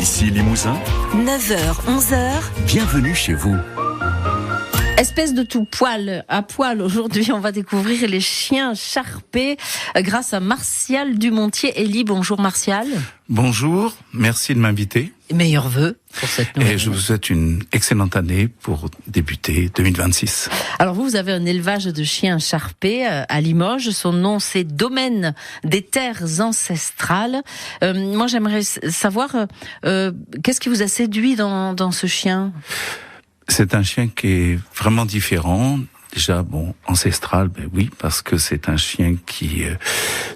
Ici Limousin, 9h, 11h. bienvenue chez vous. Espèce de tout poil à poil, aujourd'hui on va découvrir les chiens charpés grâce à Martial Dumontier-Elie. Bonjour Martial. Bonjour, merci de m'inviter. Meilleurs vœux pour cette nouvelle Et je vous souhaite une excellente année pour débuter 2026. Alors vous avez un élevage de chiens charpés à Limoges. Son nom c'est Domaine des Terres Ancestrales. Moi j'aimerais savoir qu'est-ce qui vous a séduit dans ce chien ? C'est un chien qui est vraiment différent. Déjà, ancestral, oui, parce que c'est un chien qui est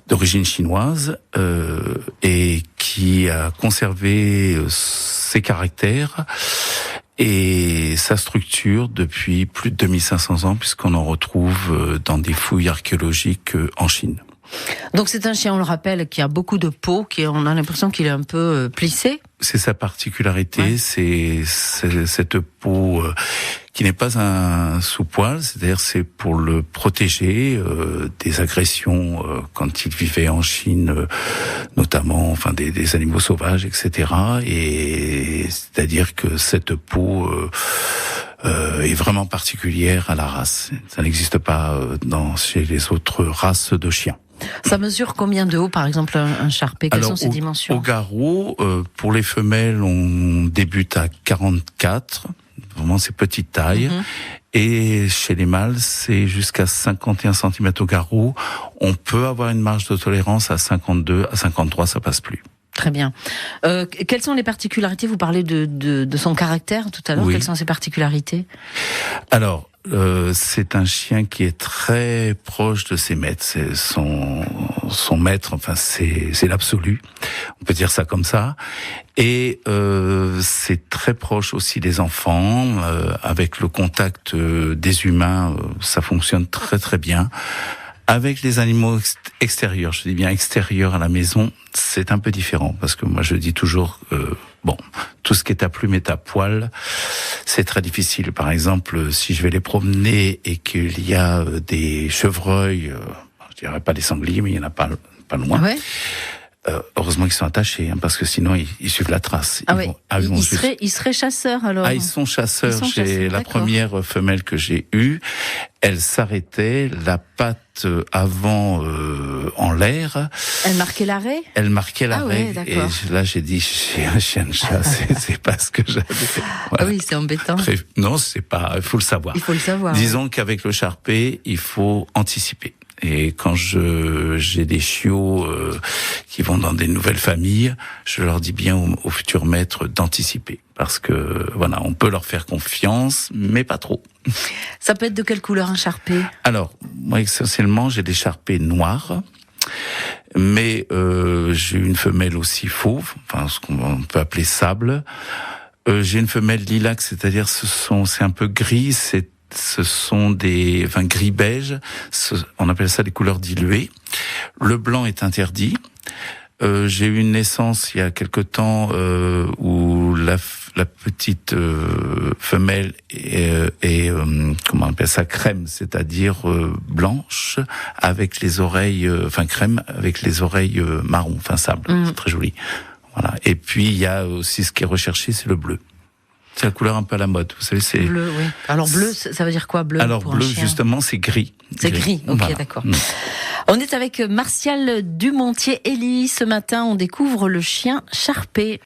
d'origine chinoise et qui a conservé ses caractères et sa structure depuis plus de 2500 ans, puisqu'on en retrouve dans des fouilles archéologiques en Chine. Donc c'est un chien, on le rappelle, qui a beaucoup de peau, on a l'impression qu'il est un peu plissé. C'est sa particularité, c'est cette peau qui n'est pas un sous-poil, c'est-à-dire c'est pour le protéger des agressions quand il vivait en Chine, notamment des animaux sauvages, etc. Et c'est-à-dire que cette peau est vraiment particulière à la race. Ça n'existe pas chez les autres races de chiens. Ça mesure combien de haut, par exemple, un charpé? Quelles sont ses dimensions? Au garrot, pour les femelles, on débute à 44, vraiment c'est petite taille. Et chez les mâles, c'est jusqu'à 51 cm au garrot. On peut avoir une marge de tolérance à 52, à 53, ça passe plus. Très bien. Quelles sont les particularités? Vous parlez de son caractère tout à l'heure. Oui. Quelles sont ses particularités? Alors, c'est un chien qui est très proche de ses maîtres. C'est son maître, c'est l'absolu. On peut dire ça comme ça. Et c'est très proche aussi des enfants. Avec le contact des humains, ça fonctionne très très bien. Avec les animaux extérieurs, je dis bien extérieurs à la maison, c'est un peu différent, parce que moi je dis toujours, tout ce qui est à plume est à poil, c'est très difficile. Par exemple, si je vais les promener et qu'il y a des chevreuils, je dirais pas des sangliers, mais il y en a pas loin. Ouais. Heureusement qu'ils sont attachés, parce que sinon ils suivent la trace. Ils seraient chasseurs alors. Ils sont chasseurs. J'ai la première femelle que j'ai eue, elle s'arrêtait, la patte avant en l'air. Elle marquait l'arrêt. Elle marquait l'arrêt. Et là j'ai dit, j'ai un chien de chasse, c'est pas ce que j'avais. Voilà. Ah oui, c'est embêtant. Non, c'est pas. Il faut le savoir. Il faut le savoir. Disons qu'avec le charpé, il faut anticiper. Et quand j'ai des chiots qui vont dans des nouvelles familles, je leur dis bien aux futurs maîtres d'anticiper, parce que on peut leur faire confiance, mais pas trop. Ça peut être de quelle couleur un charpé? Alors, moi essentiellement j'ai des charpés noirs, mais j'ai une femelle aussi fauve, ce qu'on peut appeler sable. J'ai une femelle lilac, c'est-à-dire c'est un peu gris, ce sont des gris beige, on appelle ça des couleurs diluées. Le blanc est interdit. J'ai eu une naissance il y a quelque temps où la petite femelle est comment on appelle ça, crème, c'est-à-dire blanche avec les oreilles crème avec les oreilles marron, sable, c'est très joli. Voilà. Et puis il y a aussi ce qui est recherché, c'est le bleu. C'est la couleur un peu à la mode, vous savez, c'est... Bleu, oui. Alors bleu, ça veut dire quoi, bleu? Alors bleu, justement, c'est gris. C'est gris, ok, d'accord. On est avec Martial Dumontier-Elie. Ce matin, on découvre le chien charpé.